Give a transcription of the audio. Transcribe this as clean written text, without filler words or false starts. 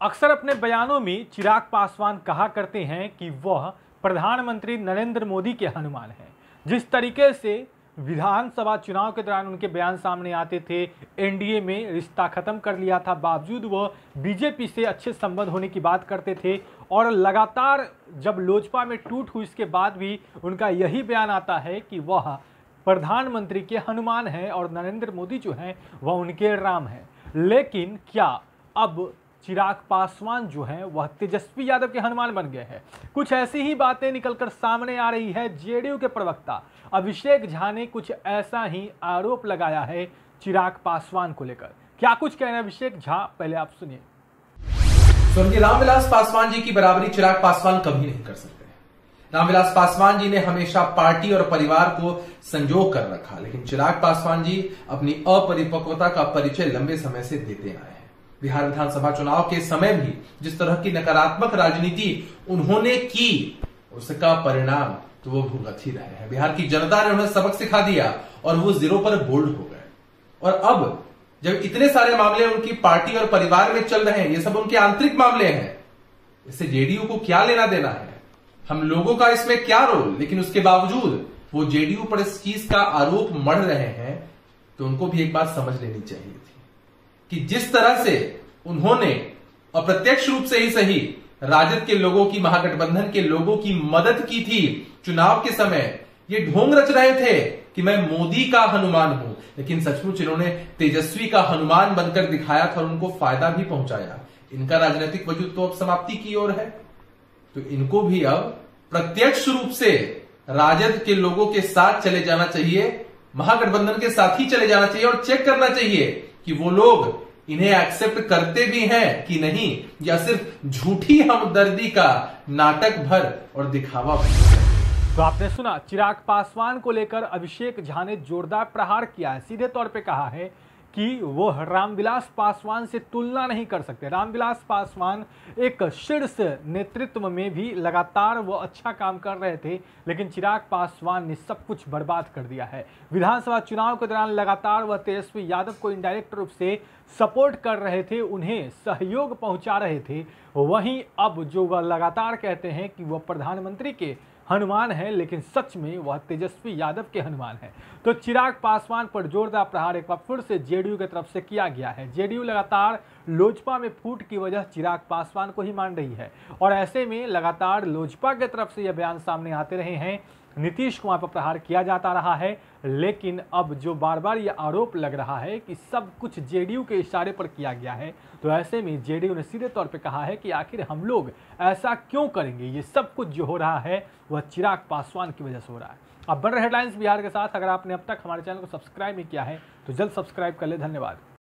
अक्सर अपने बयानों में चिराग पासवान कहा करते हैं कि वह प्रधानमंत्री नरेंद्र मोदी के हनुमान हैं। जिस तरीके से विधानसभा चुनाव के दौरान उनके बयान सामने आते थे, एनडीए में रिश्ता खत्म कर लिया था, बावजूद वह बीजेपी से अच्छे संबंध होने की बात करते थे और लगातार जब लोजपा में टूट हुई इसके बाद भी उनका यही बयान आता है कि वह प्रधानमंत्री के हनुमान हैं और नरेंद्र मोदी जो हैं वह उनके राम हैं। लेकिन क्या अब चिराग पासवान जो हैं वह तेजस्वी यादव के हनुमान बन गए हैं? कुछ ऐसी ही बातें निकलकर सामने आ रही है। जेडीयू के प्रवक्ता अभिषेक झा ने कुछ ऐसा ही आरोप लगाया है चिराग पासवान को लेकर। क्या कुछ कह रहे हैं अभिषेक झा, पहले आप सुनिए। स्वर्गीय रामविलास पासवान जी की बराबरी चिराग पासवान कभी नहीं कर सकते। रामविलास पासवान जी ने हमेशा पार्टी और परिवार को संजो कर रखा, लेकिन चिराग पासवान जी अपनी अपरिपक्वता का परिचय लंबे समय से देते आए हैं। बिहार विधानसभा चुनाव के समय भी जिस तरह की नकारात्मक राजनीति उन्होंने की, उसका परिणाम तो वो भुगत ही रहे हैं। बिहार की जनता ने उन्हें सबक सिखा दिया और वो जीरो पर बोल्ड हो गए। और अब जब इतने सारे मामले उनकी पार्टी और परिवार में चल रहे हैं, ये सब उनके आंतरिक मामले हैं, इससे जेडीयू को क्या लेना देना है, हम लोगों का इसमें क्या रोल? लेकिन उसके बावजूद वो जेडीयू पर इस चीज का आरोप मढ़ रहे हैं, तो उनको भी एक बात समझ लेनी चाहिए थी कि जिस तरह से उन्होंने अप्रत्यक्ष रूप से ही सही राजद के लोगों की, महागठबंधन के लोगों की मदद की थी चुनाव के समय, ये ढोंग रच रहे थे कि मैं मोदी का हनुमान हूं, लेकिन सचमुच इन्होंने तेजस्वी का हनुमान बनकर दिखाया था और उनको फायदा भी पहुंचाया। इनका राजनीतिक वजूद तो अब समाप्ति की ओर है, तो इनको भी अब प्रत्यक्ष रूप से राजद के लोगों के साथ चले जाना चाहिए, महागठबंधन के साथ ही चले जाना चाहिए और चेक करना चाहिए कि वो लोग इन्हें एक्सेप्ट करते भी हैं कि नहीं, या सिर्फ झूठी हमदर्दी का नाटक भर और दिखावा भर। तो आपने सुना, चिराग पासवान को लेकर अभिषेक झा ने जोरदार प्रहार किया है। सीधे तौर पे कहा है कि वो रामविलास पासवान से तुलना नहीं कर सकते। रामविलास पासवान एक शीर्ष नेतृत्व में भी लगातार वो अच्छा काम कर रहे थे, लेकिन चिराग पासवान ने सब कुछ बर्बाद कर दिया है। विधानसभा चुनाव के दौरान लगातार वह तेजस्वी यादव को इनडायरेक्ट रूप से सपोर्ट कर रहे थे, उन्हें सहयोग पहुंचा रहे थे। वहीं अब जो वह लगातार कहते हैं कि वह प्रधानमंत्री के हनुमान है, लेकिन सच में वह तेजस्वी यादव के हनुमान है। तो चिराग पासवान पर जोरदार प्रहार एक बार फिर से जेडीयू की तरफ से किया गया है। जेडीयू लगातार लोजपा में फूट की वजह चिराग पासवान को ही मान रही है और ऐसे में लगातार लोजपा की तरफ से यह बयान सामने आते रहे हैं, नीतीश कुमार पर प्रहार किया जाता रहा है। लेकिन अब जो बार बार ये आरोप लग रहा है कि सब कुछ जेडीयू के इशारे पर किया गया है, तो ऐसे में जेडीयू ने सीधे तौर पे कहा है कि आखिर हम लोग ऐसा क्यों करेंगे, ये सब कुछ जो हो रहा है वह चिराग पासवान की वजह से हो रहा है। अब बन रहे हेडलाइंस बिहार के साथ, अगर आपने अब तक हमारे चैनल को सब्सक्राइब नहीं किया है तो जल्द सब्सक्राइब कर ले। धन्यवाद।